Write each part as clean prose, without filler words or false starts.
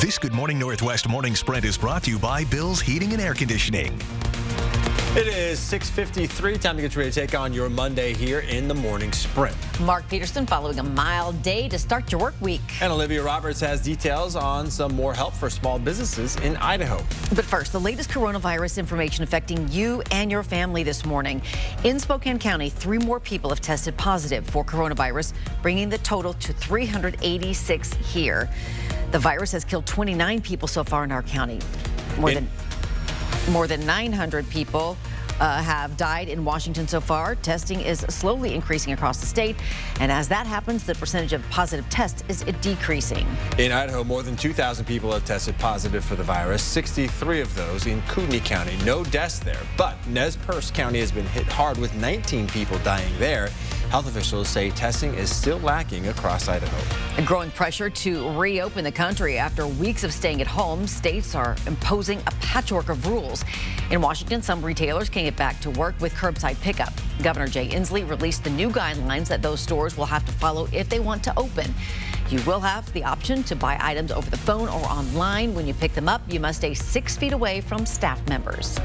This Good Morning Northwest morning sprint is brought to you by Bill's Heating and Air Conditioning. It is 6:53. Time to get ready to take on your Monday here in the morning sprint. Mark Peterson following a mild day to start your work week. And Olivia Roberts has details on some more help for small businesses in Idaho. But first, the latest coronavirus information affecting you and your family this morning. In Spokane County, 3 more people have tested positive for coronavirus, bringing the total to 386 here. The virus has killed 29 people so far in our county. More than 900 people have died in Washington so far. Testing is slowly increasing across the state. And as that happens, the percentage of positive tests is decreasing. In Idaho, more than 2,000 people have tested positive for the virus, 63 of those in Kootenai County. No deaths there, but Nez Perce County has been hit hard with 19 people dying there. Health officials say testing is still lacking across Idaho. A growing pressure to reopen the country after weeks of staying at home. States are imposing a patchwork of rules. In Washington, some retailers can get back to work with curbside pickup. Governor Jay Inslee released the new guidelines that those stores will have to follow if they want to open. You will have the option to buy items over the phone or online. When you pick them up, you must stay 6 feet away from staff members.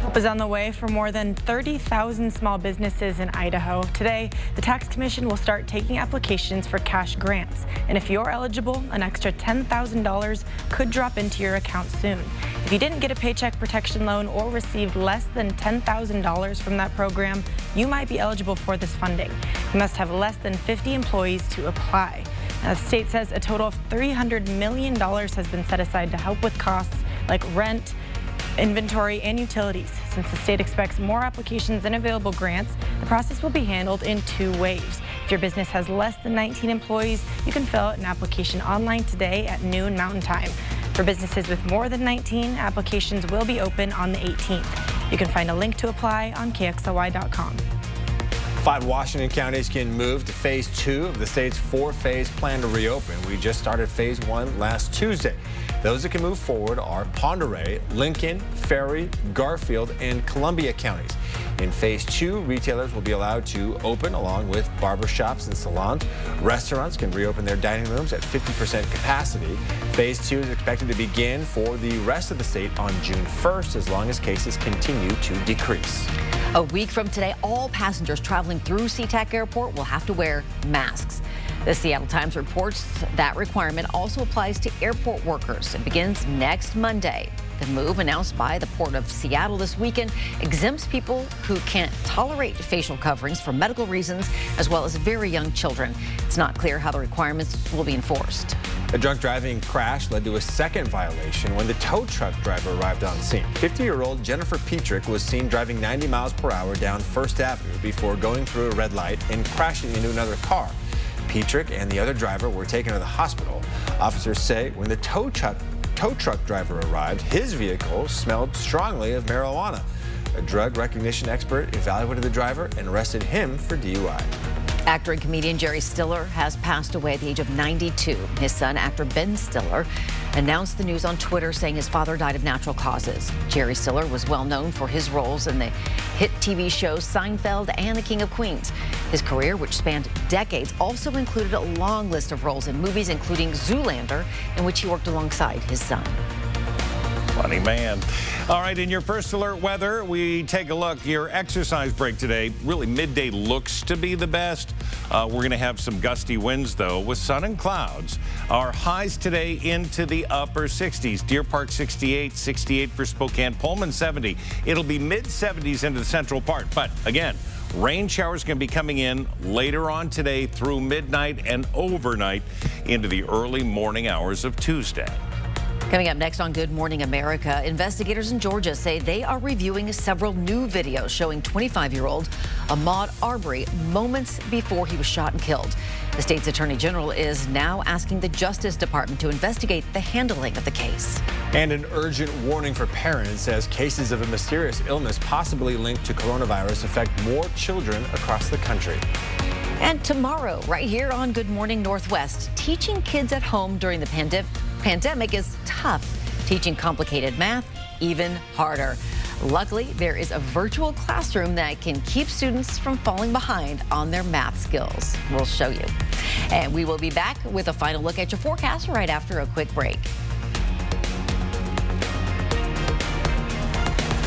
Help is on the way for more than 30,000 small businesses in Idaho. Today, the Tax Commission will start taking applications for cash grants. And if you're eligible, an extra $10,000 could drop into your account soon. If you didn't get a Paycheck Protection loan or received less than $10,000 from that program, you might be eligible for this funding. You must have less than 50 employees to apply. Now, the state says a total of $300 million has been set aside to help with costs like rent, inventory, and utilities. Since the state expects more applications than available grants, the process will be handled in 2 waves. If your business has less than 19 employees, you can fill out an application online today at noon Mountain Time. For businesses with more than 19, applications will be open on the 18th. You can find a link to apply on KXLY.com. 5 Washington counties can move to phase 2 of the state's 4-phase plan to reopen. We just started phase 1 last Tuesday. Those that can move forward are Pend Oreille, Lincoln, Ferry, Garfield, and Columbia counties. In phase 2, retailers will be allowed to open along with barbershops and salons. Restaurants can reopen their dining rooms at 50% capacity. Phase 2 is expected to begin for the rest of the state on June 1st, as long as cases continue to decrease. A week from today, all passengers traveling through SEA-TAC Airport will have to wear masks. The Seattle Times reports that requirement also applies to airport workers. It begins next Monday. The move, announced by the Port of Seattle this weekend, exempts people who can't tolerate facial coverings for medical reasons, as well as very young children. It's not clear how the requirements will be enforced. A drunk driving crash led to a second violation when the tow truck driver arrived on scene. 50-year-old Jennifer Petrick was seen driving 90 miles per hour down First Avenue before going through a red light and crashing into another car. Petrick and the other driver were taken to the hospital. Officers say when the tow truck driver arrived, his vehicle smelled strongly of marijuana. A drug recognition expert evaluated the driver and arrested him for DUI. Actor and comedian Jerry Stiller has passed away at the age of 92. His son, actor Ben Stiller, announced the news on Twitter, saying his father died of natural causes. Jerry Stiller was well known for his roles in the hit TV shows Seinfeld and The King of Queens. His career, which spanned decades, also included a long list of roles in movies, including Zoolander, in which he worked alongside his son. Funny man. All right, in your first alert weather, we take a look. Your exercise break today, really midday looks to be the best. We're going to have some gusty winds, though, with sun and clouds. Our highs today into the upper 60s. Deer Park 68, 68 for Spokane, Pullman 70. It'll be mid-70s into the central part. But again, rain showers going to be coming in later on today through midnight and overnight into the early morning hours of Tuesday. Coming up next on Good Morning America, investigators in Georgia say they are reviewing several new videos showing 25-year-old Ahmaud Arbery moments before he was shot and killed. The state's attorney general is now asking the Justice Department to investigate the handling of the case. And an urgent warning for parents as cases of a mysterious illness possibly linked to coronavirus affect more children across the country. And tomorrow, right here on Good Morning Northwest, teaching kids at home during the pandemic is tough. Teaching complicated math, even harder. Luckily, there is a virtual classroom that can keep students from falling behind on their math skills. We'll show you. And we will be back with a final look at your forecast right after a quick break.